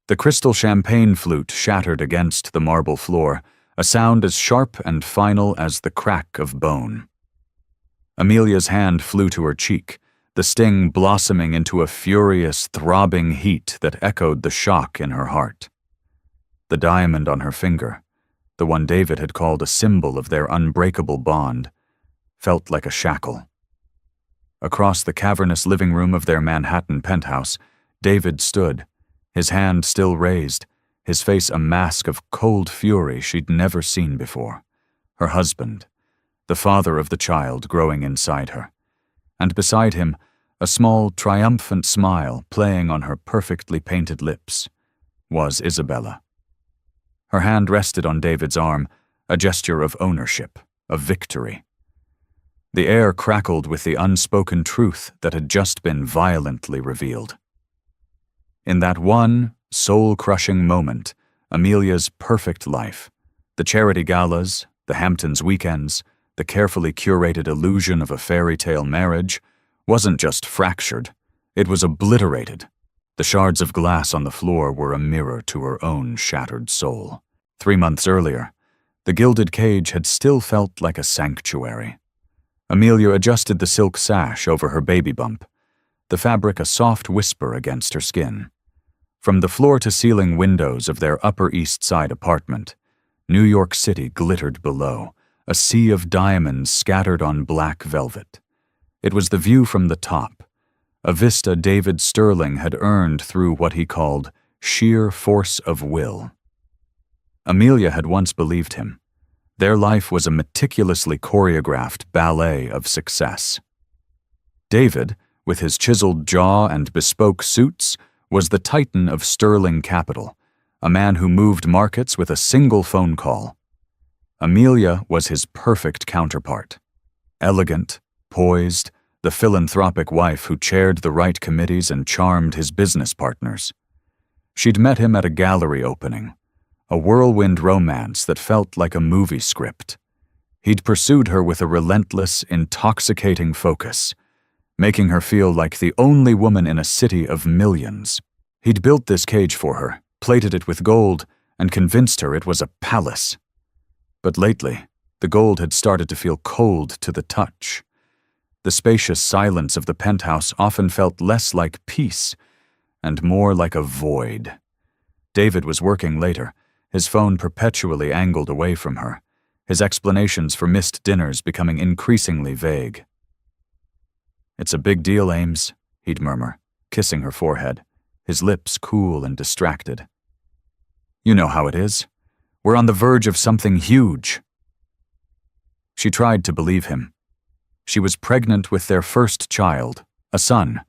The crystal champagne flute shattered against the marble floor, a sound as sharp and final as the crack of bone. Amelia's hand flew to her cheek, the sting blossoming into a furious, throbbing heat that echoed the shock in her heart. The diamond on her finger, the one David had called a symbol of their unbreakable bond, felt like a shackle. Across the cavernous living room of their Manhattan penthouse, David stood, his hand still raised, his face a mask of cold fury she'd never seen before. Her husband, the father of the child growing inside her, and beside him, a small, triumphant smile playing on her perfectly painted lips, was Isabella. Her hand rested on David's arm, a gesture of ownership, of victory. The air crackled with the unspoken truth that had just been violently revealed. In that one, soul-crushing moment, Amelia's perfect life, the charity galas, the Hamptons weekends, the carefully curated illusion of a fairy tale marriage, wasn't just fractured, it was obliterated. The shards of glass on the floor were a mirror to her own shattered soul. 3 months earlier, the gilded cage had still felt like a sanctuary. Amelia adjusted the silk sash over her baby bump, the fabric a soft whisper against her skin. From the floor-to-ceiling windows of their Upper East Side apartment, New York City glittered below, a sea of diamonds scattered on black velvet. It was the view from the top, a vista David Sterling had earned through what he called sheer force of will. Amelia had once believed him. Their life was a meticulously choreographed ballet of success. David, with his chiseled jaw and bespoke suits, was the titan of sterling capital, a man who moved markets with a single phone call. Amelia was his perfect counterpart. Elegant, poised, the philanthropic wife who chaired the right committees and charmed his business partners. She'd met him at a gallery opening, a whirlwind romance that felt like a movie script. He'd pursued her with a relentless, intoxicating focus, making her feel like the only woman in a city of millions. He'd built this cage for her, plated it with gold, and convinced her it was a palace. But lately, the gold had started to feel cold to the touch. The spacious silence of the penthouse often felt less like peace and more like a void. David was working later, his phone perpetually angled away from her, his explanations for missed dinners becoming increasingly vague. "It's a big deal, Ames," he'd murmur, kissing her forehead, his lips cool and distracted. "You know how it is. We're on the verge of something huge." She tried to believe him. She was pregnant with their first child, a son,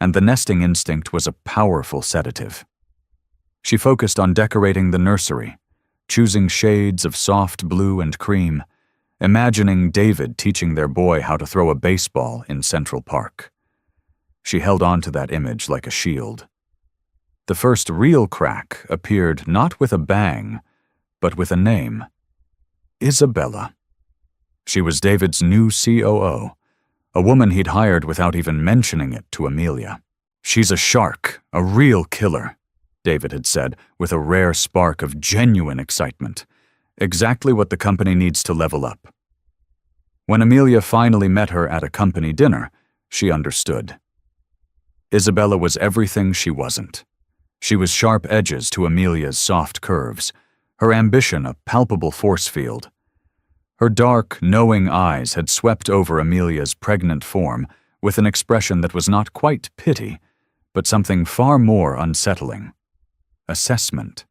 and the nesting instinct was a powerful sedative. She focused on decorating the nursery, choosing shades of soft blue and cream, imagining David teaching their boy how to throw a baseball in Central Park. She held on to that image like a shield. The first real crack appeared not with a bang, but with a name: Isabella. She was David's new COO, a woman he'd hired without even mentioning it to Amelia. "She's a shark, a real killer," David had said, with a rare spark of genuine excitement. Exactly what the company needs to level up. When Amelia finally met her at a company dinner, she understood. Isabella was everything she wasn't. She was sharp edges to Amelia's soft curves, her ambition a palpable force field. Her dark, knowing eyes had swept over Amelia's pregnant form with an expression that was not quite pity, but something far more unsettling: assessment.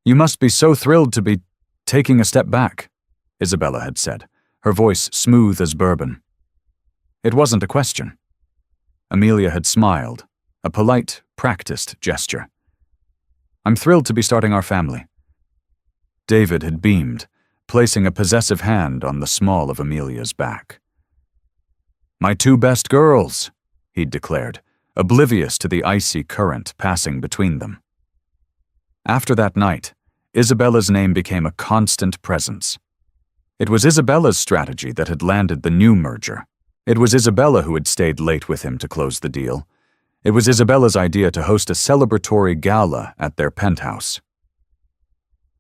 "You must be so thrilled to be taking a step back," Isabella had said, her voice smooth as bourbon. It wasn't a question. Amelia had smiled, a polite, practiced gesture. "I'm thrilled to be starting our family." David had beamed, placing a possessive hand on the small of Amelia's back. "My two best girls," he'd declared, oblivious to the icy current passing between them. After that night, Isabella's name became a constant presence. It was Isabella's strategy that had landed the new merger. It was Isabella who had stayed late with him to close the deal. It was Isabella's idea to host a celebratory gala at their penthouse.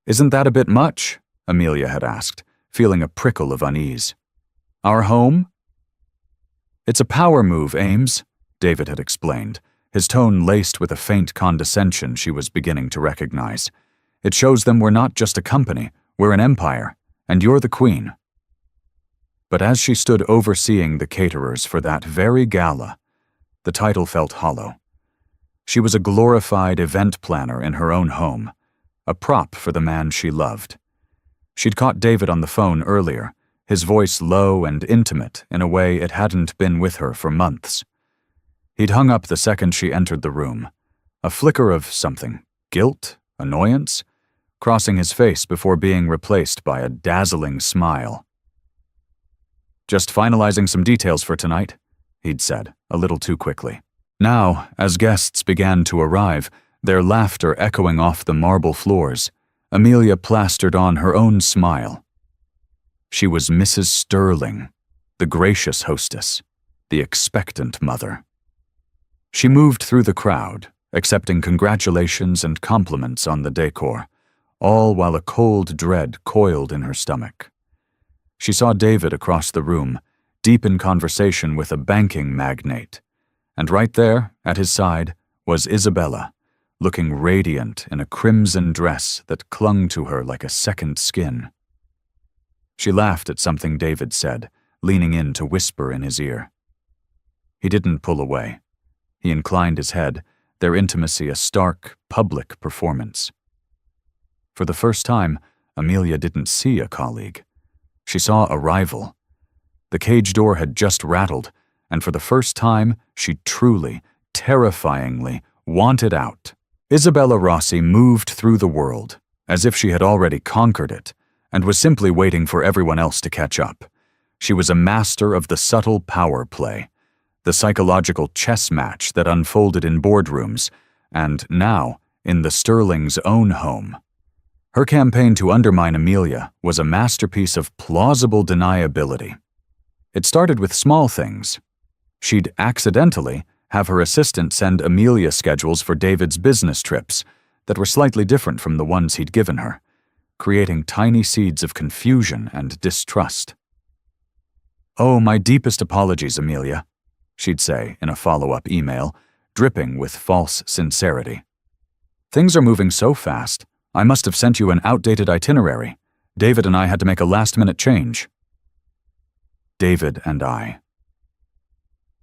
"Isn't that a bit much?" Amelia had asked, feeling a prickle of unease. "Our home?" "It's a power move, Ames," David had explained, his tone laced with a faint condescension she was beginning to recognize. "It shows them we're not just a company, we're an empire, and you're the queen." But as she stood overseeing the caterers for that very gala, the title felt hollow. She was a glorified event planner in her own home, a prop for the man she loved. She'd caught David on the phone earlier, his voice low and intimate in a way it hadn't been with her for months. He'd hung up the second she entered the room, a flicker of something, guilt, annoyance, crossing his face before being replaced by a dazzling smile. "Just finalizing some details for tonight," he'd said, a little too quickly. Now, as guests began to arrive, their laughter echoing off the marble floors, Amelia plastered on her own smile. She was Mrs. Sterling, the gracious hostess, the expectant mother. She moved through the crowd, accepting congratulations and compliments on the decor, all while a cold dread coiled in her stomach. She saw David across the room, deep in conversation with a banking magnate, and right there, at his side, was Isabella, looking radiant in a crimson dress that clung to her like a second skin. She laughed at something David said, leaning in to whisper in his ear. He didn't pull away. He inclined his head, their intimacy a stark, public performance. For the first time, Amelia didn't see a colleague. She saw a rival. The cage door had just rattled, and for the first time, she truly, terrifyingly wanted out. Isabella Rossi moved through the world, as if she had already conquered it, and was simply waiting for everyone else to catch up. She was a master of the subtle power play, the psychological chess match that unfolded in boardrooms, and now, in the Sterling's own home. Her campaign to undermine Amelia was a masterpiece of plausible deniability. It started with small things. She'd accidentally have her assistant send Amelia schedules for David's business trips that were slightly different from the ones he'd given her, creating tiny seeds of confusion and distrust. "Oh, my deepest apologies, Amelia," she'd say in a follow-up email, dripping with false sincerity. "Things are moving so fast, I must have sent you an outdated itinerary. David and I had to make a last-minute change." David and I.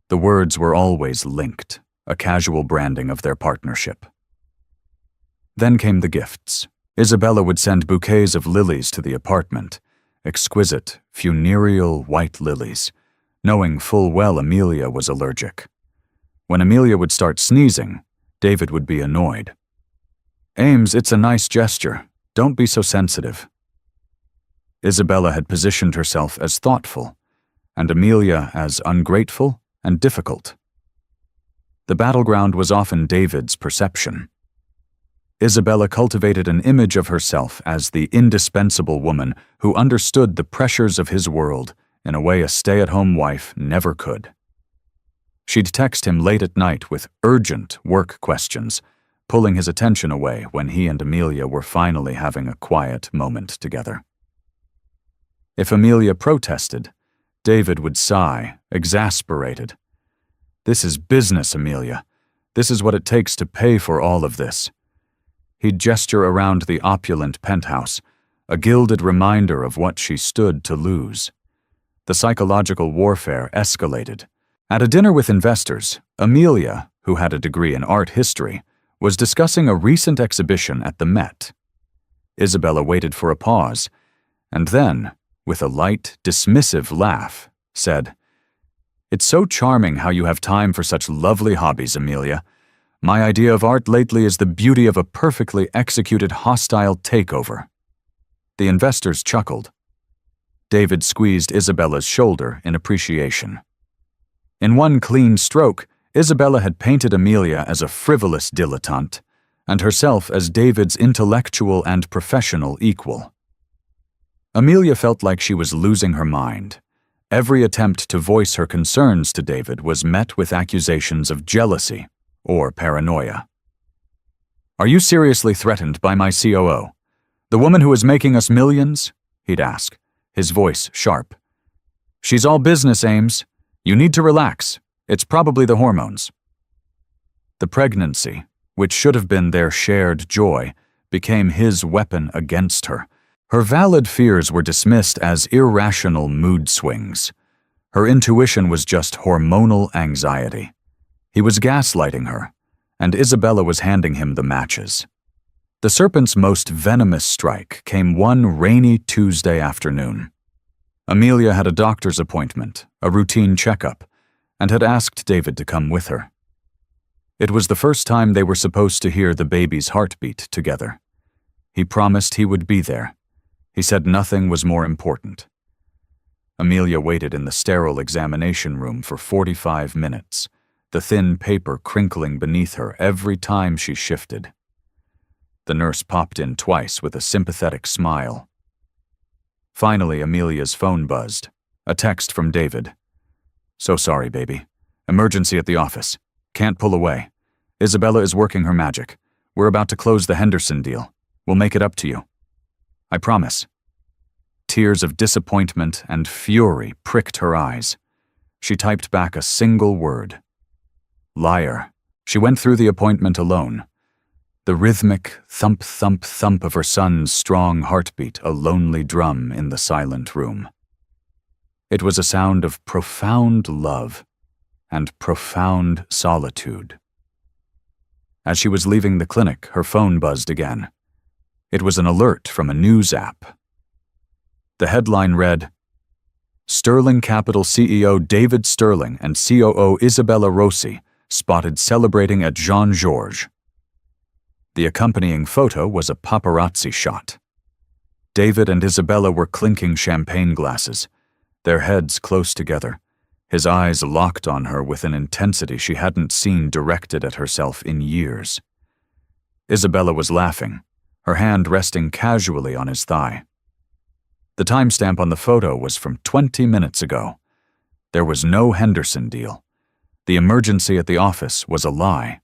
The words were always linked, a casual branding of their partnership. Then came the gifts. Isabella would send bouquets of lilies to the apartment, exquisite, funereal white lilies, knowing full well Amelia was allergic. When Amelia would start sneezing, David would be annoyed. "Ames, it's a nice gesture. Don't be so sensitive." Isabella had positioned herself as thoughtful, and Amelia as ungrateful and difficult. The battleground was often David's perception. Isabella cultivated an image of herself as the indispensable woman who understood the pressures of his world in a way a stay-at-home wife never could. She'd text him late at night with urgent work questions, pulling his attention away when he and Amelia were finally having a quiet moment together. If Amelia protested, David would sigh, exasperated. "This is business, Amelia. This is what it takes to pay for all of this." He'd gesture around the opulent penthouse, a gilded reminder of what she stood to lose. The psychological warfare escalated. At a dinner with investors, Amelia, who had a degree in art history, was discussing a recent exhibition at the Met. Isabella waited for a pause, and then, with a light, dismissive laugh, said, "It's so charming how you have time for such lovely hobbies, Amelia. My idea of art lately is the beauty of a perfectly executed hostile takeover." The investors chuckled. David squeezed Isabella's shoulder in appreciation. In one clean stroke, Isabella had painted Amelia as a frivolous dilettante, and herself as David's intellectual and professional equal. Amelia felt like she was losing her mind. Every attempt to voice her concerns to David was met with accusations of jealousy, or paranoia. "Are you seriously threatened by my COO? The woman who is making us millions?" he'd ask, his voice sharp. "She's all business, Ames. You need to relax. It's probably the hormones." The pregnancy, which should have been their shared joy, became his weapon against her. Her valid fears were dismissed as irrational mood swings. Her intuition was just hormonal anxiety. He was gaslighting her, and Isabella was handing him the matches. The serpent's most venomous strike came one rainy Tuesday afternoon. Amelia had a doctor's appointment, a routine checkup, and had asked David to come with her. It was the first time they were supposed to hear the baby's heartbeat together. He promised he would be there. He said nothing was more important. Amelia waited in the sterile examination room for 45 minutes, the thin paper crinkling beneath her every time she shifted. The nurse popped in twice with a sympathetic smile. Finally, Amelia's phone buzzed. A text from David. "So sorry, baby. Emergency at the office. Can't pull away. Isabella is working her magic. We're about to close the Henderson deal. We'll make it up to you. I promise." Tears of disappointment and fury pricked her eyes. She typed back a single word. Liar. She went through the appointment alone. The rhythmic thump, thump, thump of her son's strong heartbeat, a lonely drum in the silent room. It was a sound of profound love and profound solitude. As she was leaving the clinic, her phone buzzed again. It was an alert from a news app. The headline read, "Sterling Capital CEO David Sterling and COO Isabella Rossi spotted celebrating at Jean-Georges." The accompanying photo was a paparazzi shot. David and Isabella were clinking champagne glasses, their heads close together, his eyes locked on her with an intensity she hadn't seen directed at herself in years. Isabella was laughing, her hand resting casually on his thigh. The timestamp on the photo was from 20 minutes ago. There was no Henderson deal. The emergency at the office was a lie.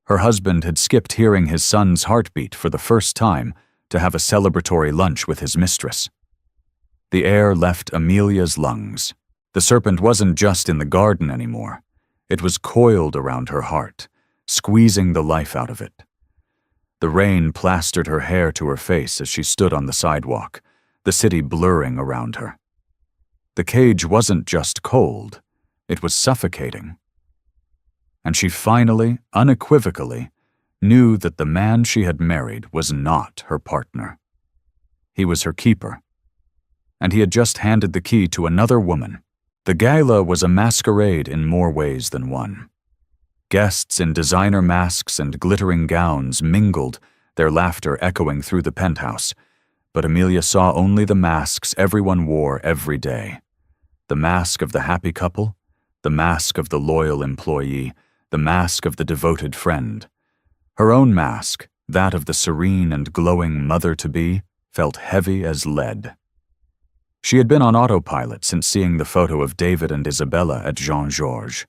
Her husband had skipped hearing his son's heartbeat for the first time to have a celebratory lunch with his mistress. The air left Amelia's lungs. The serpent wasn't just in the garden anymore. It was coiled around her heart, squeezing the life out of it. The rain plastered her hair to her face as she stood on the sidewalk, the city blurring around her. The cage wasn't just cold, it was suffocating. And she finally, unequivocally, knew that the man she had married was not her partner. He was her keeper. And he had just handed the key to another woman. The gala was a masquerade in more ways than one. Guests in designer masks and glittering gowns mingled, their laughter echoing through the penthouse, but Amelia saw only the masks everyone wore every day. The mask of the happy couple, the mask of the loyal employee, the mask of the devoted friend. Her own mask, that of the serene and glowing mother-to-be, felt heavy as lead. She had been on autopilot since seeing the photo of David and Isabella at Jean-Georges.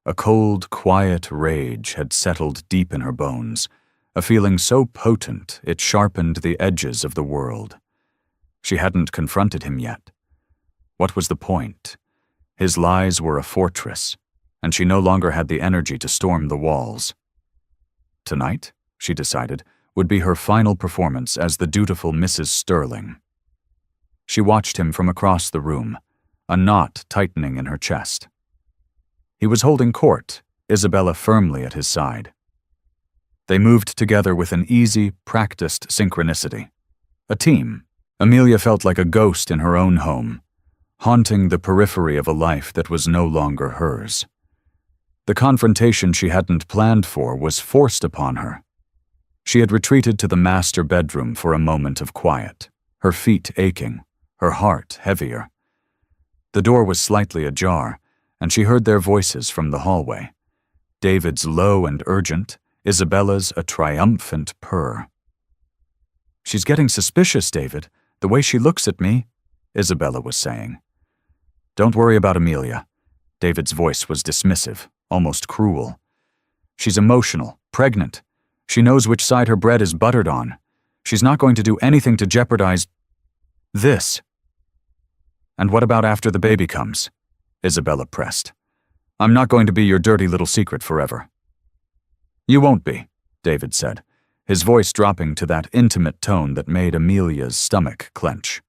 A cold, quiet rage had settled deep in her bones, a feeling so potent it sharpened the edges of the world. She hadn't confronted him yet. What was the point? His lies were a fortress, and she no longer had the energy to storm the walls. Tonight, she decided, would be her final performance as the dutiful Mrs. Sterling. She watched him from across the room, a knot tightening in her chest. He was holding court, Isabella firmly at his side. They moved together with an easy, practiced synchronicity. A team. Amelia felt like a ghost in her own home, haunting the periphery of a life that was no longer hers. The confrontation she hadn't planned for was forced upon her. She had retreated to the master bedroom for a moment of quiet, her feet aching, her heart heavier. The door was slightly ajar, and she heard their voices from the hallway. David's low and urgent, Isabella's a triumphant purr. "She's getting suspicious, David, the way she looks at me," Isabella was saying. "Don't worry about Amelia." David's voice was dismissive, almost cruel. She's emotional, pregnant. She knows which side her bread is buttered on. She's not going to do anything to jeopardize this. And what about after the baby comes? Isabella pressed. I'm not going to be your dirty little secret forever. You won't be, David said, his voice dropping to that intimate tone that made Amelia's stomach clench.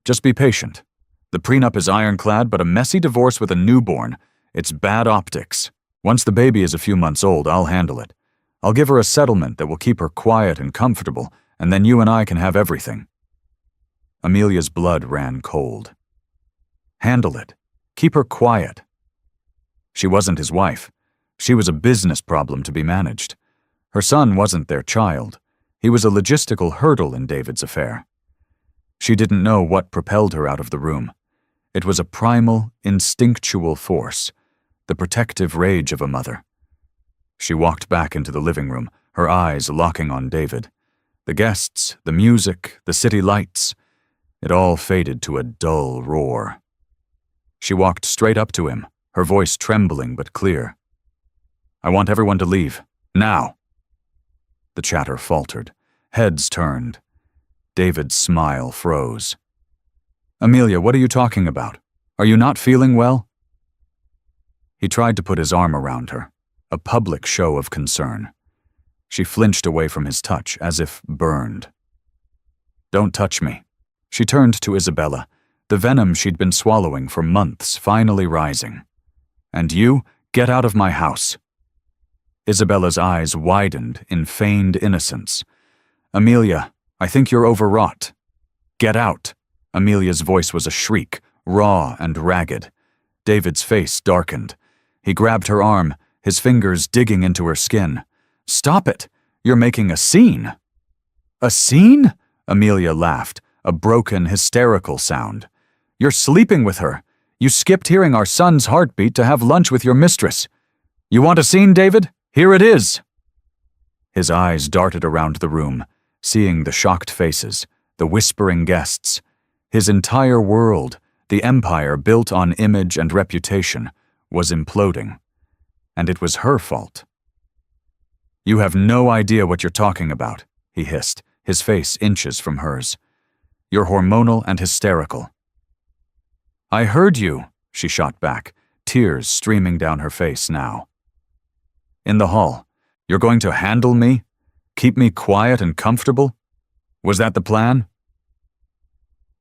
Just be patient. The prenup is ironclad, but a messy divorce with a newborn, it's bad optics. Once the baby is a few months old, I'll handle it. I'll give her a settlement that will keep her quiet and comfortable, and then you and I can have everything. Amelia's blood ran cold. Handle it. Keep her quiet. She wasn't his wife. She was a business problem to be managed. Her son wasn't their child. He was a logistical hurdle in David's affair. She didn't know what propelled her out of the room. It was a primal, instinctual force, the protective rage of a mother. She walked back into the living room, her eyes locking on David. The guests, the music, the city lights, it all faded to a dull roar. She walked straight up to him, her voice trembling but clear. I want everyone to leave. Now. The chatter faltered. Heads turned. David's smile froze. Amelia, what are you talking about? Are you not feeling well? He tried to put his arm around her, a public show of concern. She flinched away from his touch, as if burned. Don't touch me. She turned to Isabella, the venom she'd been swallowing for months finally rising. And you, get out of my house. Isabella's eyes widened in feigned innocence. Amelia, I think you're overwrought. Get out. Amelia's voice was a shriek, raw and ragged. David's face darkened. He grabbed her arm, his fingers digging into her skin. Stop it! You're making a scene! A scene? Amelia laughed, a broken, hysterical sound. You're sleeping with her. You skipped hearing our son's heartbeat to have lunch with your mistress. You want a scene, David? Here it is! His eyes darted around the room, seeing the shocked faces, the whispering guests. His entire world, the empire built on image and reputation, was imploding. And it was her fault. You have no idea what you're talking about, he hissed, his face inches from hers. You're hormonal and hysterical. I heard you, she shot back, tears streaming down her face now. In the hall, you're going to handle me? Keep me quiet and comfortable? Was that the plan?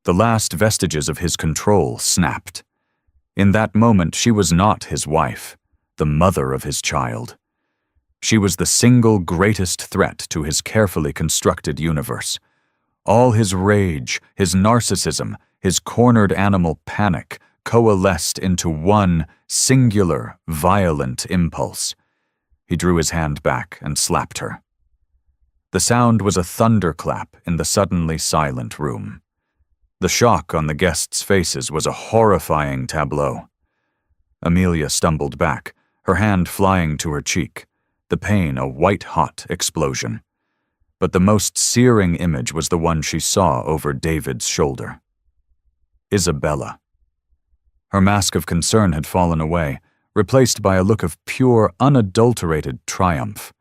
The last vestiges of his control snapped. In that moment, she was not his wife, the mother of his child. She was the single greatest threat to his carefully constructed universe. All his rage, his narcissism, his cornered animal panic coalesced into one singular, violent impulse. He drew his hand back and slapped her. The sound was a thunderclap in the suddenly silent room. The shock on the guests' faces was a horrifying tableau. Amelia stumbled back, her hand flying to her cheek, the pain a white-hot explosion. But the most searing image was the one she saw over David's shoulder. Isabella. Her mask of concern had fallen away, replaced by a look of pure, unadulterated triumph.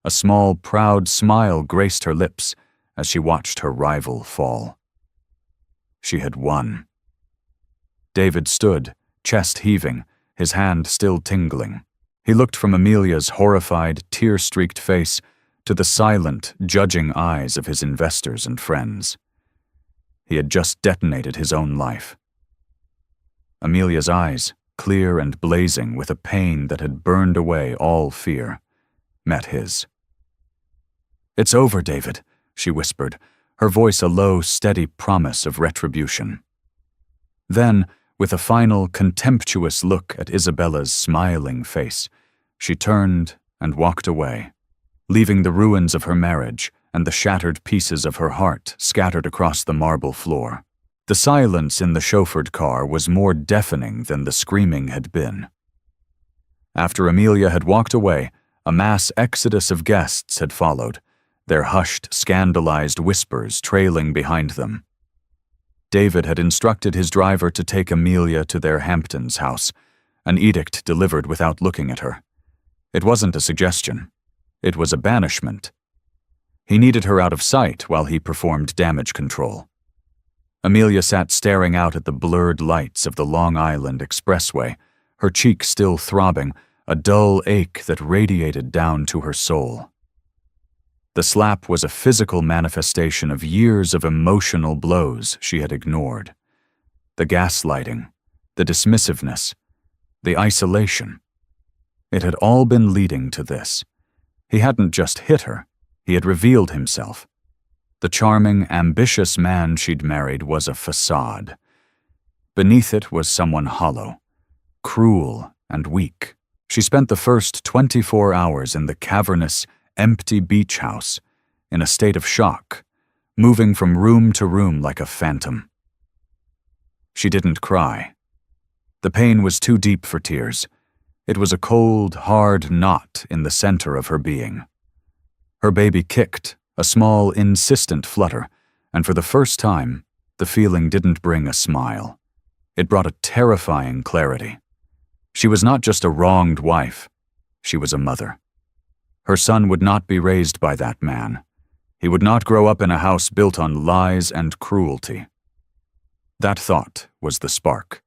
A small, proud smile graced her lips as she watched her rival fall. She had won. David stood, chest heaving, his hand still tingling. He looked from Amelia's horrified, tear-streaked face to the silent, judging eyes of his investors and friends. He had just detonated his own life. Amelia's eyes, clear and blazing with a pain that had burned away all fear, met his. It's over, David, she whispered, her voice a low, steady promise of retribution. Then, with a final, contemptuous look at Isabella's smiling face, she turned and walked away, leaving the ruins of her marriage and the shattered pieces of her heart scattered across the marble floor. The silence in the chauffeured car was more deafening than the screaming had been. After Amelia had walked away, a mass exodus of guests had followed, their hushed, scandalized whispers trailing behind them. David had instructed his driver to take Amelia to their Hamptons house, an edict delivered without looking at her. It wasn't a suggestion. It was a banishment. He needed her out of sight while he performed damage control. Amelia sat staring out at the blurred lights of the Long Island Expressway, her cheek still throbbing, a dull ache that radiated down to her soul. The slap was a physical manifestation of years of emotional blows she had ignored. The gaslighting, the dismissiveness, the isolation. It had all been leading to this. He hadn't just hit her, he had revealed himself. The charming, ambitious man she'd married was a facade. Beneath it was someone hollow, cruel and weak. She spent the first 24 hours in the cavernous, empty beach house, in a state of shock, moving from room to room like a phantom. She didn't cry. The pain was too deep for tears. It was a cold, hard knot in the center of her being. Her baby kicked, a small, insistent flutter, and for the first time, the feeling didn't bring a smile. It brought a terrifying clarity. She was not just a wronged wife, she was a mother. Her son would not be raised by that man. He would not grow up in a house built on lies and cruelty. That thought was the spark.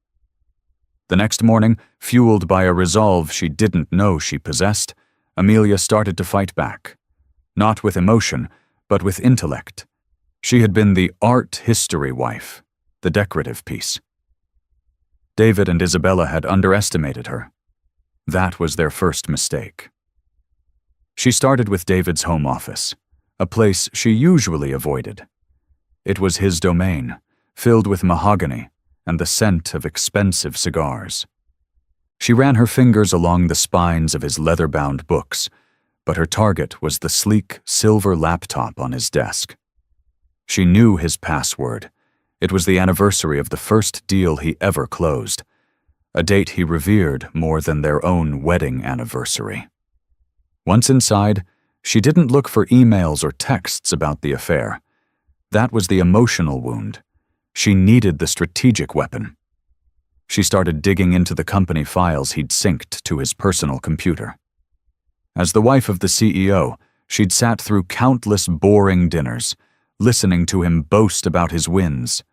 The next morning, fueled by a resolve she didn't know she possessed, Amelia started to fight back. Not with emotion, but with intellect. She had been the art history wife, the decorative piece. David and Isabella had underestimated her. That was their first mistake. She started with David's home office, a place she usually avoided. It was his domain, filled with mahogany and the scent of expensive cigars. She ran her fingers along the spines of his leather-bound books, but her target was the sleek silver laptop on his desk. She knew his password. It was the anniversary of the first deal he ever closed, a date he revered more than their own wedding anniversary. Once inside, she didn't look for emails or texts about the affair. That was the emotional wound. She needed the strategic weapon. She started digging into the company files he'd synced to his personal computer. As the wife of the CEO, she'd sat through countless boring dinners, listening to him boast about his wins.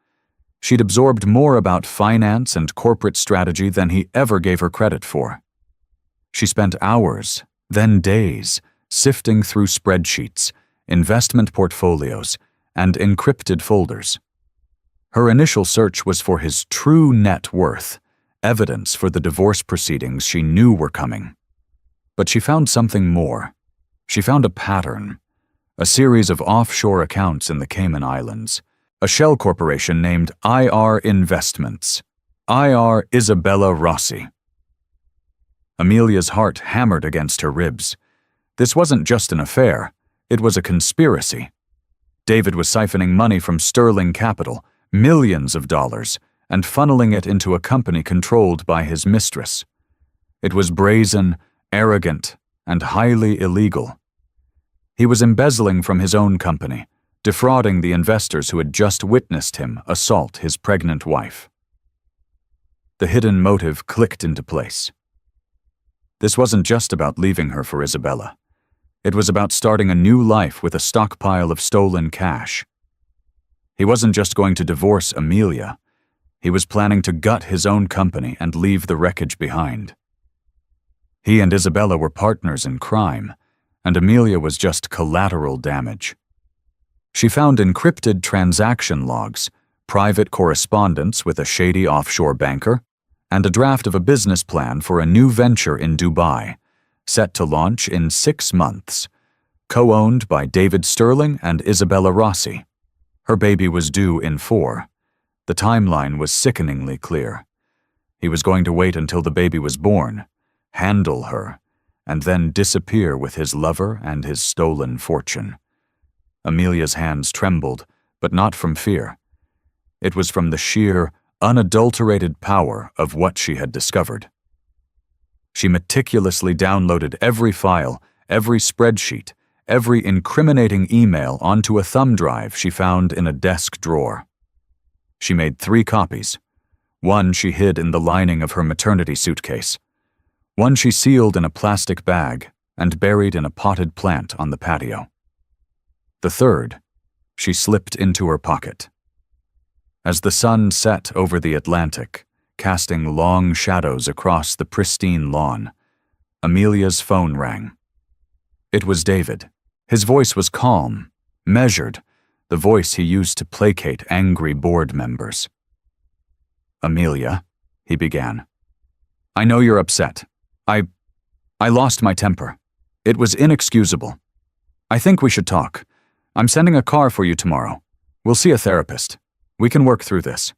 She'd absorbed more about finance and corporate strategy than he ever gave her credit for. She spent hours, then days, sifting through spreadsheets, investment portfolios, and encrypted folders. Her initial search was for his true net worth, evidence for the divorce proceedings she knew were coming. But she found something more. She found a pattern, a series of offshore accounts in the Cayman Islands, a shell corporation named IR Investments, IR Isabella Rossi. Amelia's heart hammered against her ribs. This wasn't just an affair, it was a conspiracy. David was siphoning money from Sterling Capital, millions of dollars, and funneling it into a company controlled by his mistress. It was brazen, arrogant, and highly illegal. He was embezzling from his own company, defrauding the investors who had just witnessed him assault his pregnant wife. The hidden motive clicked into place. This wasn't just about leaving her for Isabella. It was about starting a new life with a stockpile of stolen cash. He wasn't just going to divorce Amelia. He was planning to gut his own company and leave the wreckage behind. He and Isabella were partners in crime, and Amelia was just collateral damage. She found encrypted transaction logs, private correspondence with a shady offshore banker, and a draft of a business plan for a new venture in Dubai, set to launch in 6 months, co-owned by David Sterling and Isabella Rossi. Her baby was due in 4. The timeline was sickeningly clear. He was going to wait until the baby was born, handle her, and then disappear with his lover and his stolen fortune. Amelia's hands trembled, but not from fear. It was from the sheer, unadulterated power of what she had discovered. She meticulously downloaded every file, every spreadsheet, every incriminating email onto a thumb drive she found in a desk drawer. She made 3 copies. One she hid in the lining of her maternity suitcase. One she sealed in a plastic bag and buried in a potted plant on the patio. The third, she slipped into her pocket. As the sun set over the Atlantic, casting long shadows across the pristine lawn, Amelia's phone rang. It was David. His voice was calm, measured, the voice he used to placate angry board members. "Amelia," he began. "I know you're upset. I lost my temper. It was inexcusable. I think we should talk. I'm sending a car for you tomorrow. We'll see a therapist. We can work through this."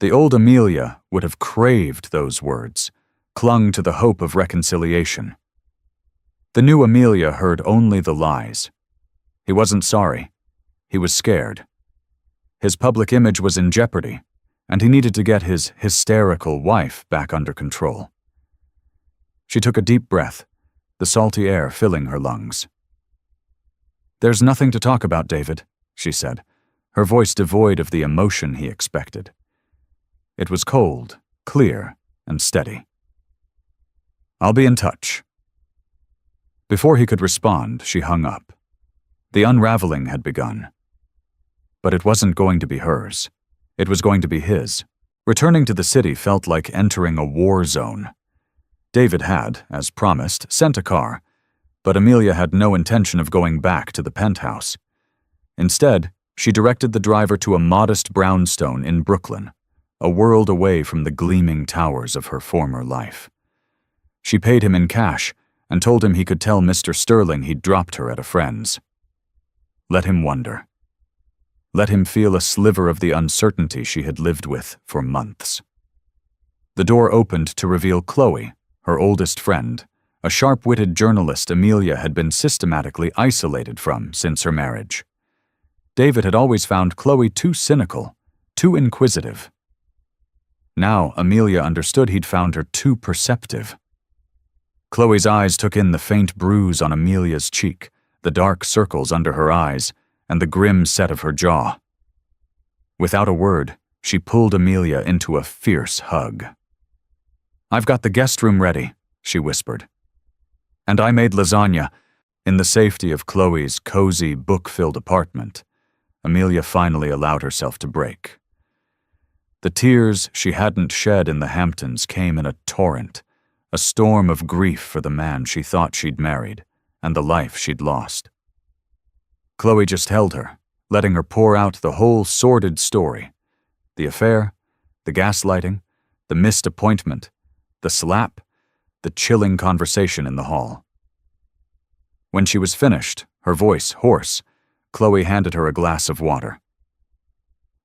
The old Amelia would have craved those words, clung to the hope of reconciliation. The new Amelia heard only the lies. He wasn't sorry. He was scared. His public image was in jeopardy, and he needed to get his hysterical wife back under control. She took a deep breath, the salty air filling her lungs. "There's nothing to talk about, David," she said, her voice devoid of the emotion he expected. It was cold, clear, and steady. "I'll be in touch." Before he could respond, she hung up. The unraveling had begun. But it wasn't going to be hers. It was going to be his. Returning to the city felt like entering a war zone. David had, as promised, sent a car, but Amelia had no intention of going back to the penthouse. Instead, she directed the driver to a modest brownstone in Brooklyn, a world away from the gleaming towers of her former life. She paid him in cash and told him he could tell Mr. Sterling he'd dropped her at a friend's. Let him wonder. Let him feel a sliver of the uncertainty she had lived with for months. The door opened to reveal Chloe, her oldest friend, a sharp-witted journalist Amelia had been systematically isolated from since her marriage. David had always found Chloe too cynical, too inquisitive. Now Amelia understood he'd found her too perceptive. Chloe's eyes took in the faint bruise on Amelia's cheek, the dark circles under her eyes, and the grim set of her jaw. Without a word, she pulled Amelia into a fierce hug. "I've got the guest room ready," she whispered. "And I made lasagna." In the safety of Chloe's cozy, book-filled apartment, Amelia finally allowed herself to break. The tears she hadn't shed in the Hamptons came in a torrent, a storm of grief for the man she thought she'd married and the life she'd lost. Chloe just held her, letting her pour out the whole sordid story. The affair, the gaslighting, the missed appointment, the slap, the chilling conversation in the hall. When she was finished, her voice hoarse, Chloe handed her a glass of water.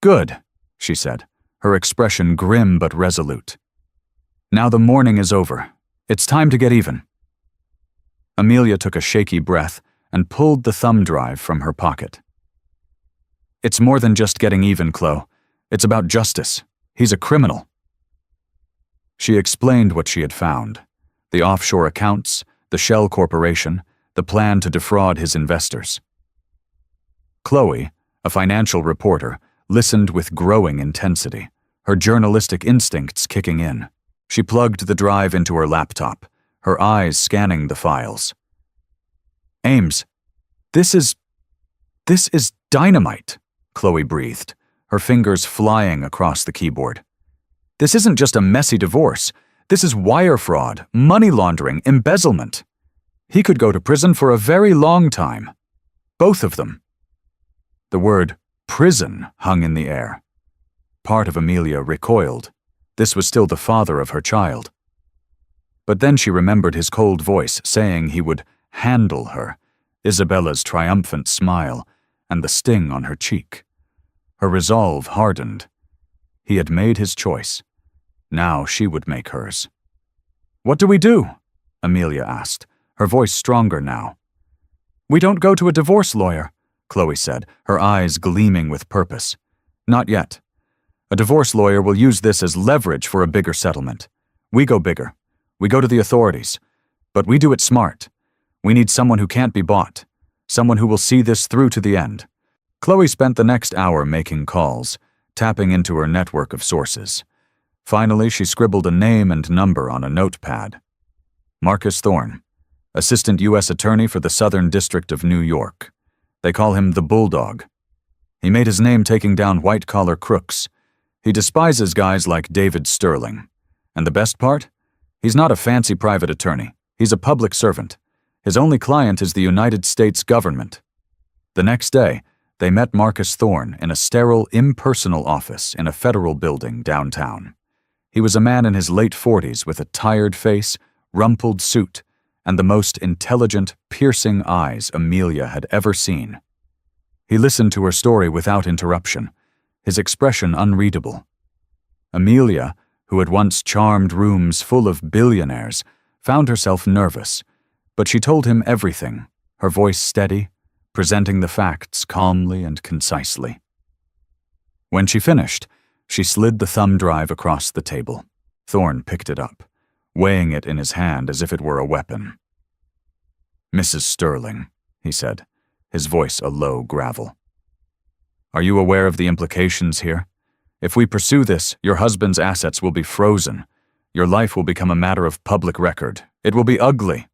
"Good," she said, her expression grim but resolute. "Now the mourning is over. It's time to get even." Amelia took a shaky breath and pulled the thumb drive from her pocket. "It's more than just getting even, Chloe. It's about justice. He's a criminal." She explained what she had found: the offshore accounts, the shell corporation, the plan to defraud his investors. Chloe, a financial reporter, listened with growing intensity, her journalistic instincts kicking in. She plugged the drive into her laptop, her eyes scanning the files. "Ames, this is dynamite," Chloe breathed, her fingers flying across the keyboard. "This isn't just a messy divorce. This is wire fraud, money laundering, embezzlement. He could go to prison for a very long time. Both of them." The word prison hung in the air. Part of Amelia recoiled. This was still the father of her child. But then she remembered his cold voice saying he would handle her, Isabella's triumphant smile, and the sting on her cheek. Her resolve hardened. He had made his choice. Now she would make hers. "What do we do?" Amelia asked, her voice stronger now. "We don't go to a divorce lawyer," Chloe said, her eyes gleaming with purpose. "Not yet. A divorce lawyer will use this as leverage for a bigger settlement. We go bigger. We go to the authorities. But we do it smart. We need someone who can't be bought, someone who will see this through to the end." Chloe spent the next hour making calls, tapping into her network of sources. Finally, she scribbled a name and number on a notepad, Marcus Thorne, Assistant U.S. Attorney for the Southern District of New York. They call him the Bulldog. He made his name taking down white-collar crooks. He despises guys like David Sterling. And the best part? He's not a fancy private attorney. He's a public servant. His only client is the United States government. The next day, they met Marcus Thorne in a sterile, impersonal office in a federal building downtown. He was a man in his late 40s with a tired face, rumpled suit, and the most intelligent, piercing eyes Amelia had ever seen. He listened to her story without interruption, his expression unreadable. Amelia, who had once charmed rooms full of billionaires, found herself nervous, but she told him everything, her voice steady, presenting the facts calmly and concisely. When she finished, she slid the thumb drive across the table. Thorne picked it up, weighing it in his hand as if it were a weapon. "Mrs. Sterling," he said, his voice a low gravel. "Are you aware of the implications here? If we pursue this, your husband's assets will be frozen. Your life will become a matter of public record. It will be ugly."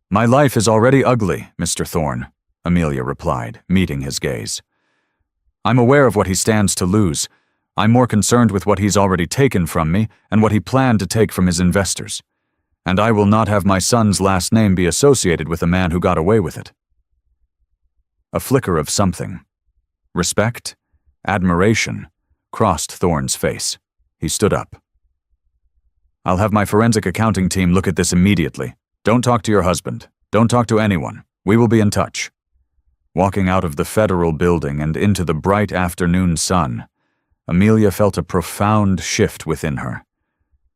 "My life is already ugly, Mr. Thorne," Amelia replied, meeting his gaze. "I'm aware of what he stands to lose. I'm more concerned with what he's already taken from me and what he planned to take from his investors. And I will not have my son's last name be associated with a man who got away with it." A flicker of something, respect, admiration, crossed Thorne's face. He stood up. "I'll have my forensic accounting team look at this immediately. Don't talk to your husband. Don't talk to anyone. We will be in touch." Walking out of the federal building and into the bright afternoon sun, Amelia felt a profound shift within her.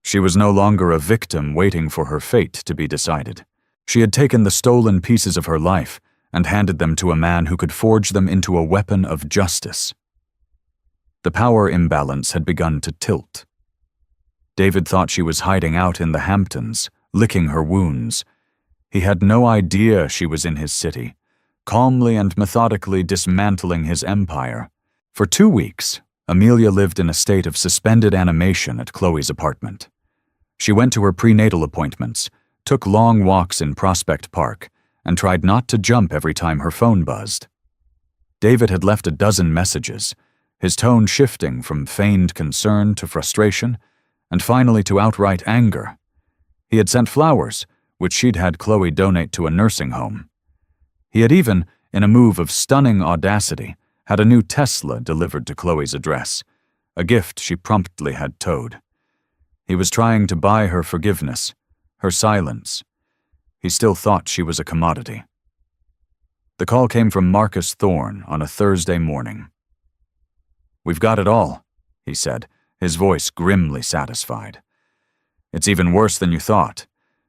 She was no longer a victim waiting for her fate to be decided. She had taken the stolen pieces of her life and handed them to a man who could forge them into a weapon of justice. The power imbalance had begun to tilt. David thought she was hiding out in the Hamptons, licking her wounds. He had no idea she was in his city, calmly and methodically dismantling his empire. For 2 weeks, Amelia lived in a state of suspended animation at Chloe's apartment. She went to her prenatal appointments, took long walks in Prospect Park, and tried not to jump every time her phone buzzed. David had left a dozen messages, his tone shifting from feigned concern to frustration, and finally to outright anger. He had sent flowers, which she'd had Chloe donate to a nursing home. He had even, in a move of stunning audacity, had a new Tesla delivered to Chloe's address, a gift she promptly had towed. He was trying to buy her forgiveness, her silence. He still thought she was a commodity. The call came from Marcus Thorne on a Thursday morning. "We've got it all," he said, his voice grimly satisfied. "It's even worse than you thought.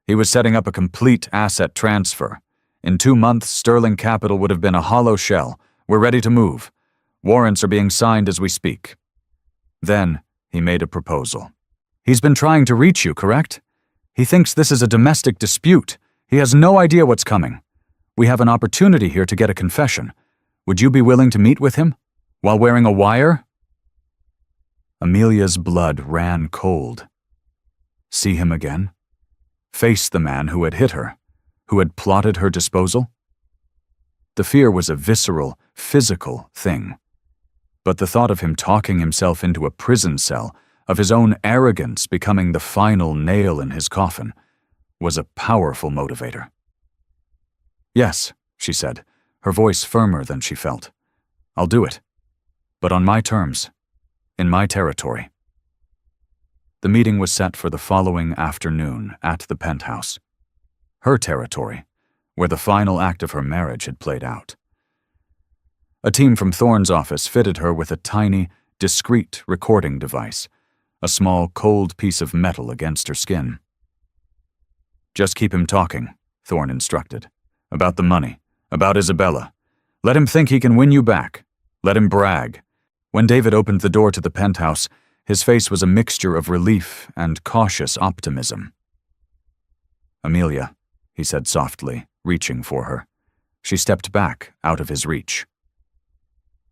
He was setting up a complete asset transfer. In 2 months, Sterling Capital would have been a hollow shell. We're ready to move. Warrants are being signed as we speak." Then he made a proposal. "He's been trying to reach you, correct? He thinks this is a domestic dispute. He has no idea what's coming. We have an opportunity here to get a confession. Would you be willing to meet with him? While wearing a wire?" Amelia's blood ran cold. See him again? Face the man who had hit her, who had plotted her disposal? The fear was a visceral, physical thing. But the thought of him talking himself into a prison cell, of his own arrogance becoming the final nail in his coffin, was a powerful motivator. "Yes," she said, her voice firmer than she felt. "I'll do it. But on my terms, in my territory." The meeting was set for the following afternoon at the penthouse. Her territory, where the final act of her marriage had played out. A team from Thorne's office fitted her with a tiny, discreet recording device, a small, cold piece of metal against her skin. "Just keep him talking," Thorne instructed. "About the money, about Isabella. Let him think he can win you back. Let him brag." When David opened the door to the penthouse, his face was a mixture of relief and cautious optimism. "Amelia," he said softly, reaching for her. She stepped back, out of his reach.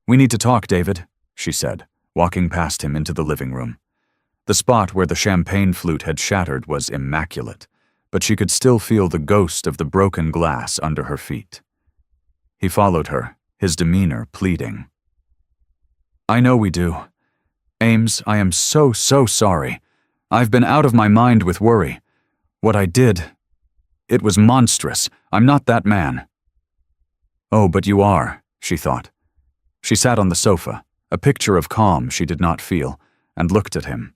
"We need to talk, David," she said, walking past him into the living room. The spot where the champagne flute had shattered was immaculate, but she could still feel the ghost of the broken glass under her feet. He followed her, his demeanor pleading. "I know we do. Ames, I am so sorry. I've been out of my mind with worry. What I did, it was monstrous. I'm not that man." "Oh, but you are," she thought. She sat on the sofa, a picture of calm she did not feel, and looked at him.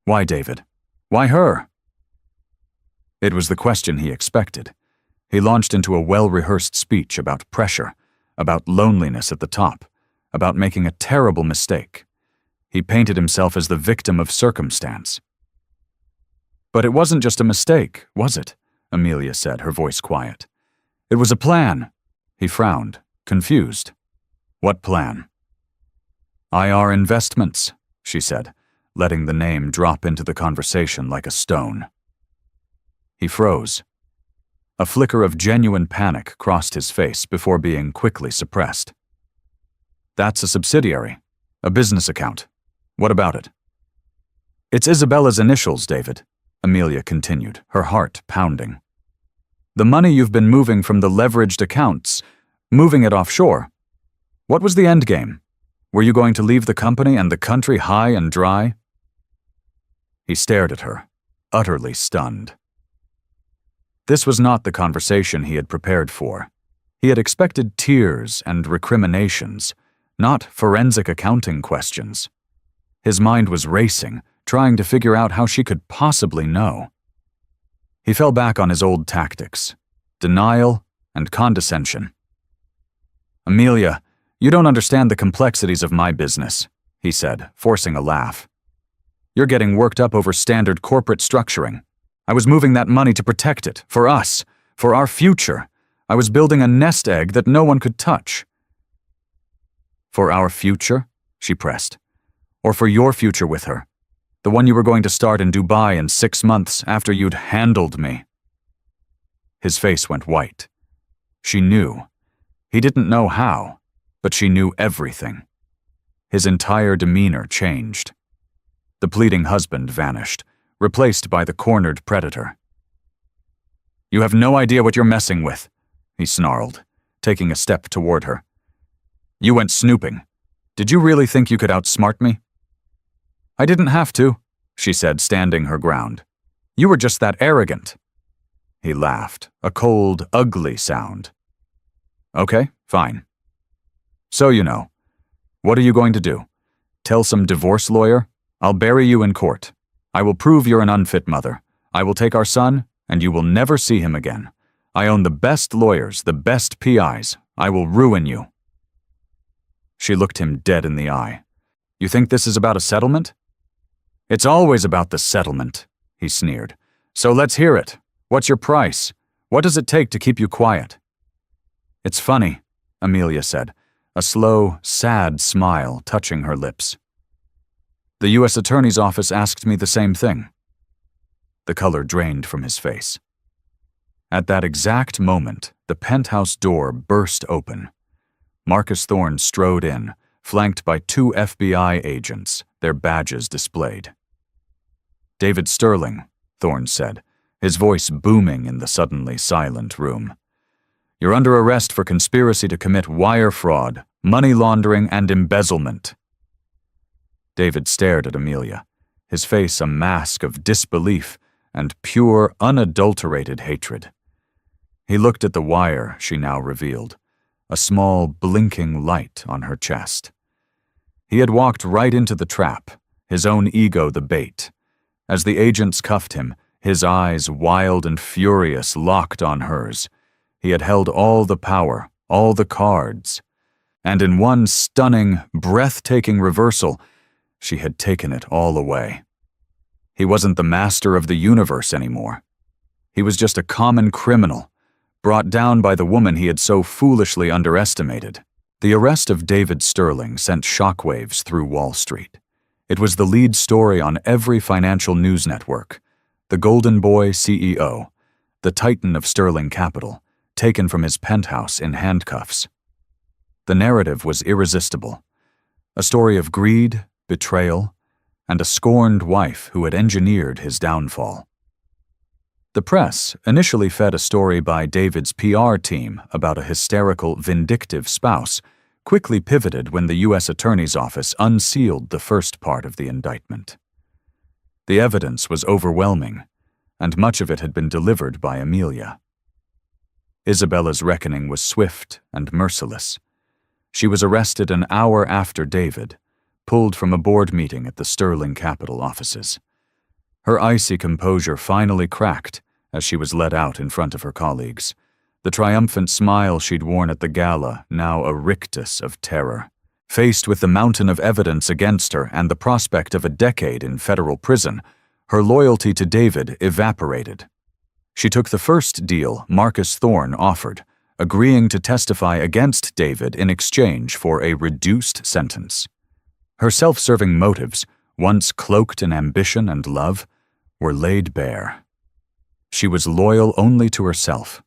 "Why, David? Why her?" It was the question he expected. He launched into a well-rehearsed speech about pressure, about loneliness at the top, about making a terrible mistake. He painted himself as the victim of circumstance. "But it wasn't just a mistake, was it?" Amelia said, her voice quiet. "It was a plan." He frowned, confused. "What plan?" "IR Investments," she said, letting the name drop into the conversation like a stone. He froze. A flicker of genuine panic crossed his face before being quickly suppressed. "That's a subsidiary, a business account. What about it?" "It's Isabella's initials, David," Amelia continued, her heart pounding. "The money you've been moving from the leveraged accounts, moving it offshore. What was the end game? Were you going to leave the company and the country high and dry?" He stared at her, utterly stunned. This was not the conversation he had prepared for. He had expected tears and recriminations, not forensic accounting questions. His mind was racing, trying to figure out how she could possibly know. He fell back on his old tactics, denial and condescension. "Amelia, you don't understand the complexities of my business," he said, forcing a laugh. "You're getting worked up over standard corporate structuring. I was moving that money to protect it, for us, for our future. I was building a nest egg that no one could touch." "For our future?" she pressed. "Or for your future with her? The one you were going to start in Dubai in 6 months after you'd handled me?" His face went white. She knew. He didn't know how, but she knew everything. His entire demeanor changed. The pleading husband vanished, replaced by the cornered predator. "You have no idea what you're messing with," he snarled, taking a step toward her. "You went snooping. Did you really think you could outsmart me?" "I didn't have to," she said, standing her ground. "You were just that arrogant." He laughed, a cold, ugly sound. "Okay, fine. So you know. What are you going to do? Tell some divorce lawyer? I'll bury you in court. I will prove you're an unfit mother. I will take our son, and you will never see him again. I own the best lawyers, the best PIs. I will ruin you." She looked him dead in the eye. "You think this is about a settlement?" "It's always about the settlement," he sneered. "So let's hear it. What's your price? What does it take to keep you quiet?" "It's funny," Amelia said, a slow, sad smile touching her lips. "The U.S. Attorney's Office asked me the same thing." The color drained from his face. At that exact moment, the penthouse door burst open. Marcus Thorne strode in, flanked by 2 FBI agents, their badges displayed. "David Sterling," Thorne said, his voice booming in the suddenly silent room. "You're under arrest for conspiracy to commit wire fraud, money laundering, and embezzlement." David stared at Amelia, his face a mask of disbelief and pure, unadulterated hatred. He looked at the wire she now revealed, a small, blinking light on her chest. He had walked right into the trap, his own ego the bait. As the agents cuffed him, his eyes, wild and furious, locked on hers. He had held all the power, all the cards. And in one stunning, breathtaking reversal, she had taken it all away. He wasn't the master of the universe anymore. He was just a common criminal, brought down by the woman he had so foolishly underestimated. The arrest of David Sterling sent shockwaves through Wall Street. It was the lead story on every financial news network. The Golden Boy CEO, the titan of Sterling Capital, taken from his penthouse in handcuffs. The narrative was irresistible. A story of greed, betrayal, and a scorned wife who had engineered his downfall. The press initially fed a story by David's PR team about a hysterical, vindictive spouse, quickly pivoted when the U.S. Attorney's Office unsealed the first part of the indictment. The evidence was overwhelming, and much of it had been delivered by Amelia. Isabella's reckoning was swift and merciless. She was arrested an hour after David, pulled from a board meeting at the Sterling Capital offices. Her icy composure finally cracked as she was led out in front of her colleagues, the triumphant smile she'd worn at the gala now a rictus of terror. Faced with the mountain of evidence against her and the prospect of a decade in federal prison, her loyalty to David evaporated. She took the first deal Marcus Thorne offered, agreeing to testify against David in exchange for a reduced sentence. Her self-serving motives, once cloaked in ambition and love, were laid bare. She was loyal only to herself.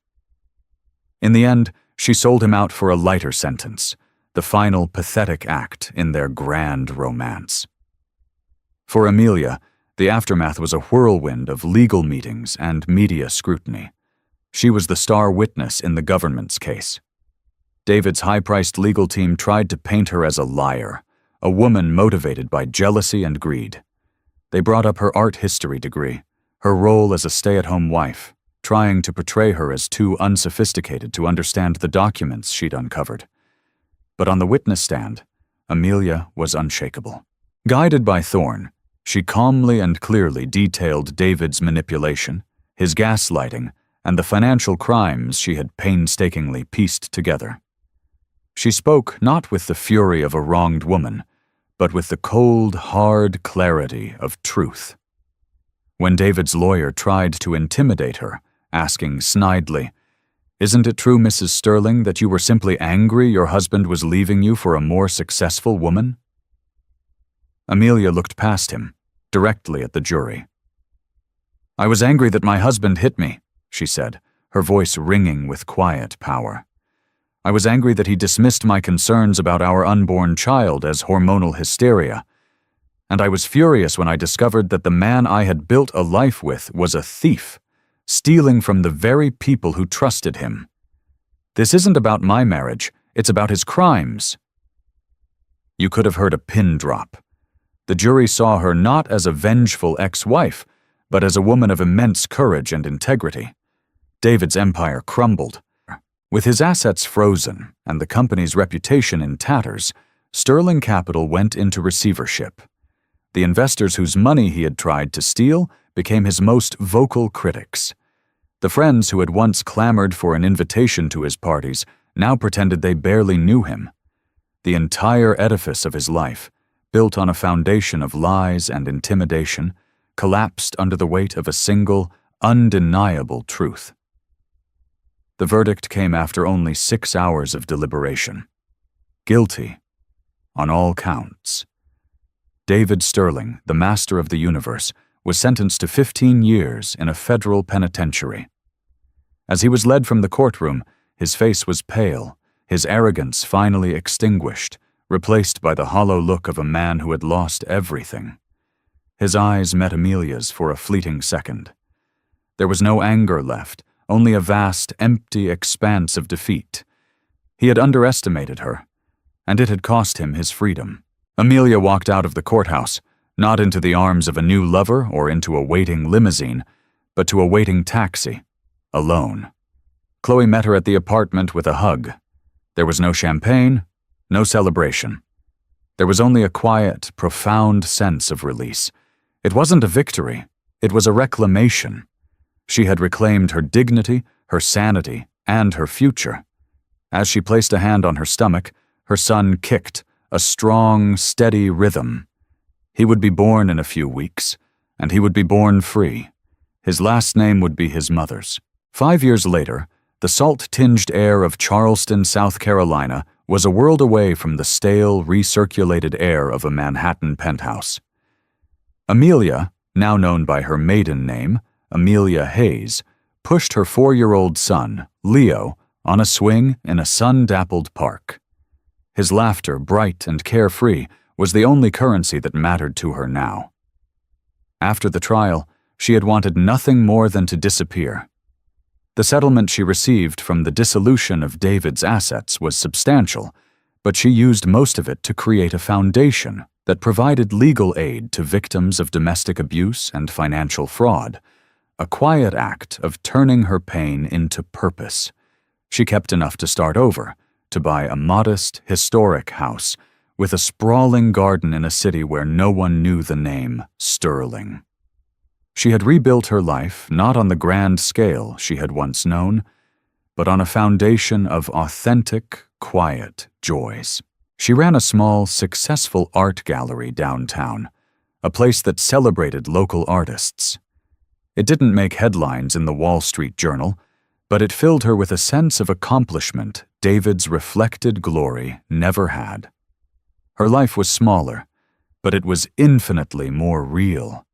In the end, she sold him out for a lighter sentence, the final pathetic act in their grand romance. For Amelia, the aftermath was a whirlwind of legal meetings and media scrutiny. She was the star witness in the government's case. David's high-priced legal team tried to paint her as a liar, a woman motivated by jealousy and greed. They brought up her art history degree, her role as a stay-at-home wife, trying to portray her as too unsophisticated to understand the documents she'd uncovered. But on the witness stand, Amelia was unshakable. Guided by Thorne, she calmly and clearly detailed David's manipulation, his gaslighting, and the financial crimes she had painstakingly pieced together. She spoke not with the fury of a wronged woman, but with the cold, hard clarity of truth. When David's lawyer tried to intimidate her, asking snidely, "Isn't it true, Mrs. Sterling, that you were simply angry your husband was leaving you for a more successful woman?" Amelia looked past him, directly at the jury. "I was angry that my husband hit me," she said, her voice ringing with quiet power. "I was angry that he dismissed my concerns about our unborn child as hormonal hysteria. And I was furious when I discovered that the man I had built a life with was a thief, stealing from the very people who trusted him. This isn't about my marriage, it's about his crimes." You could have heard a pin drop. The jury saw her not as a vengeful ex-wife, but as a woman of immense courage and integrity. David's empire crumbled. With his assets frozen and the company's reputation in tatters, Sterling Capital went into receivership. The investors whose money he had tried to steal became his most vocal critics. The friends who had once clamored for an invitation to his parties now pretended they barely knew him. The entire edifice of his life, built on a foundation of lies and intimidation, collapsed under the weight of a single, undeniable truth. The verdict came after only 6 hours of deliberation. Guilty on all counts. David Sterling, the master of the universe, was sentenced to 15 years in a federal penitentiary. As he was led from the courtroom, his face was pale, his arrogance finally extinguished, replaced by the hollow look of a man who had lost everything. His eyes met Amelia's for a fleeting second. There was no anger left, only a vast, empty expanse of defeat. He had underestimated her, and it had cost him his freedom. Amelia walked out of the courthouse, not into the arms of a new lover or into a waiting limousine, but to a waiting taxi, alone. Chloe met her at the apartment with a hug. There was no champagne, no celebration. There was only a quiet, profound sense of release. It wasn't a victory, it was a reclamation. She had reclaimed her dignity, her sanity, and her future. As she placed a hand on her stomach, her son kicked, a strong, steady rhythm. He would be born in a few weeks, and he would be born free. His last name would be his mother's. 5 years later, the salt-tinged air of Charleston, South Carolina, was a world away from the stale, recirculated air of a Manhattan penthouse. Amelia, now known by her maiden name, Amelia Hayes, pushed her 4-year-old son, Leo, on a swing in a sun-dappled park. His laughter, bright and carefree, was the only currency that mattered to her now. After the trial, She had wanted nothing more than to disappear. The settlement she received from the dissolution of David's assets was substantial, but she used most of it to create a foundation that provided legal aid to victims of domestic abuse and financial fraud, a quiet act of turning her pain into purpose. She kept enough to start over, to buy a modest, historic house with a sprawling garden in a city where no one knew the name Sterling. She had rebuilt her life not on the grand scale she had once known, but on a foundation of authentic, quiet joys. She ran a small, successful art gallery downtown, a place that celebrated local artists. It didn't make headlines in the Wall Street Journal, but it filled her with a sense of accomplishment David's reflected glory never had. Her life was smaller, but it was infinitely more real.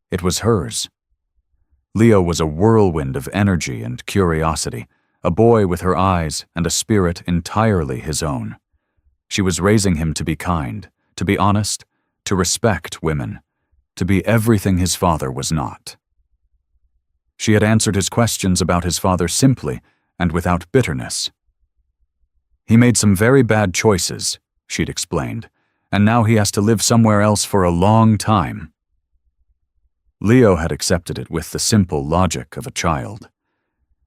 It was hers. Leo was a whirlwind of energy and curiosity, a boy with her eyes and a spirit entirely his own. She was raising him to be kind, to be honest, to respect women, to be everything his father was not. She had answered his questions about his father simply and without bitterness. He made some very bad choices, she'd explained, and now he has to live somewhere else for a long time. Leo had accepted it with the simple logic of a child.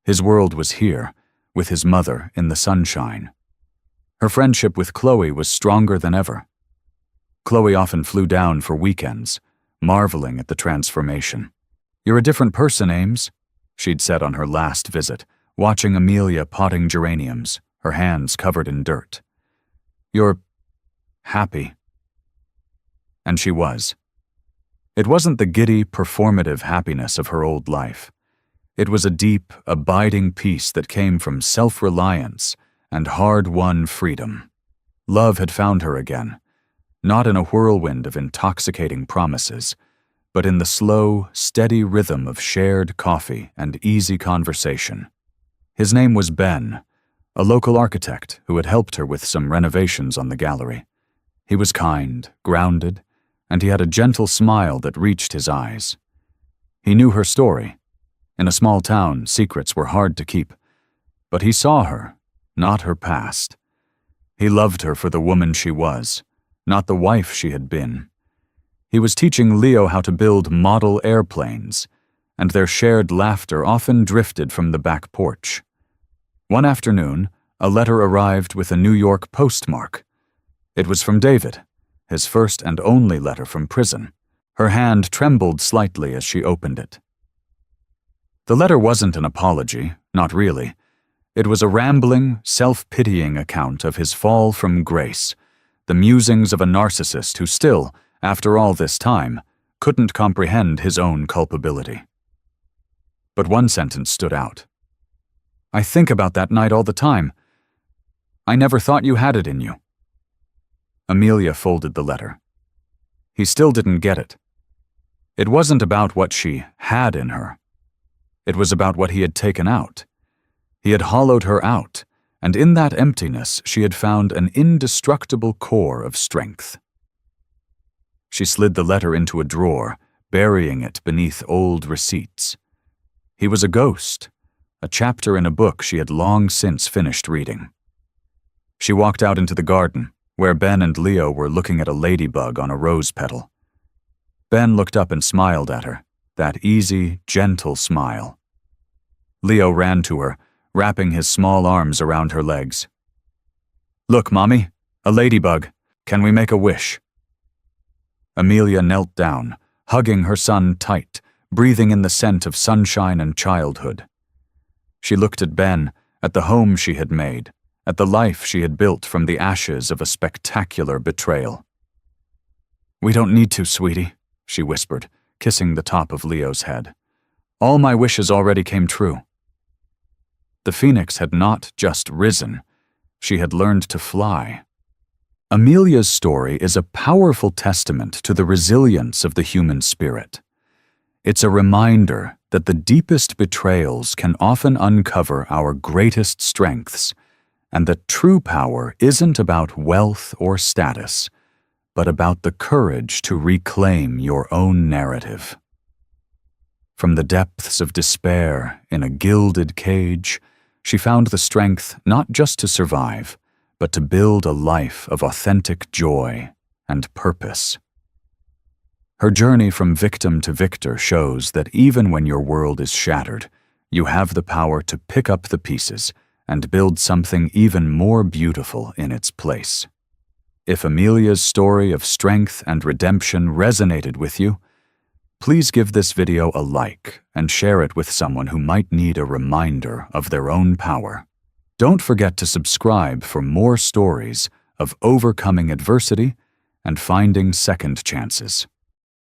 His world was here, with his mother in the sunshine. Her friendship with Chloe was stronger than ever. Chloe often flew down for weekends, marveling at the transformation. "You're a different person, Ames," she'd said on her last visit, watching Amelia potting geraniums, her hands covered in dirt. "You're happy." And she was. It wasn't the giddy, performative happiness of her old life. It was a deep, abiding peace that came from self-reliance and hard-won freedom. Love had found her again, not in a whirlwind of intoxicating promises, but in the slow, steady rhythm of shared coffee and easy conversation. His name was Ben, a local architect who had helped her with some renovations on the gallery. He was kind, grounded, and he had a gentle smile that reached his eyes. He knew her story. In a small town, secrets were hard to keep, but he saw her, not her past. He loved her for the woman she was, not the wife she had been. He was teaching Leo how to build model airplanes, and their shared laughter often drifted from the back porch. One afternoon, a letter arrived with a New York postmark. It was from David, his first and only letter from prison. Her hand trembled slightly as she opened it. The letter wasn't an apology, not really. It was a rambling, self-pitying account of his fall from grace, the musings of a narcissist who still, after all this time, couldn't comprehend his own culpability. But one sentence stood out. "I think about that night all the time. I never thought you had it in you." Amelia folded the letter. He still didn't get it. It wasn't about what she had in her. It was about what he had taken out. He had hollowed her out, and in that emptiness she had found an indestructible core of strength. She slid the letter into a drawer, burying it beneath old receipts. He was a ghost, a chapter in a book she had long since finished reading. She walked out into the garden, where Ben and Leo were looking at a ladybug on a rose petal. Ben looked up and smiled at her, that easy, gentle smile. Leo ran to her, wrapping his small arms around her legs. "Look, Mommy, a ladybug. Can we make a wish?" Amelia knelt down, hugging her son tight, breathing in the scent of sunshine and childhood. She looked at Ben, at the home she had made, at the life she had built from the ashes of a spectacular betrayal. "We don't need to, sweetie," she whispered, kissing the top of Leo's head. "All my wishes already came true." The phoenix had not just risen, she had learned to fly. Amelia's story is a powerful testament to the resilience of the human spirit. It's a reminder that the deepest betrayals can often uncover our greatest strengths, and that true power isn't about wealth or status, but about the courage to reclaim your own narrative. From the depths of despair, in a gilded cage, she found the strength not just to survive, but to build a life of authentic joy and purpose. Her journey from victim to victor shows that even when your world is shattered, you have the power to pick up the pieces and build something even more beautiful in its place. If Amelia's story of strength and redemption resonated with you, please give this video a like and share it with someone who might need a reminder of their own power. Don't forget to subscribe for more stories of overcoming adversity and finding second chances.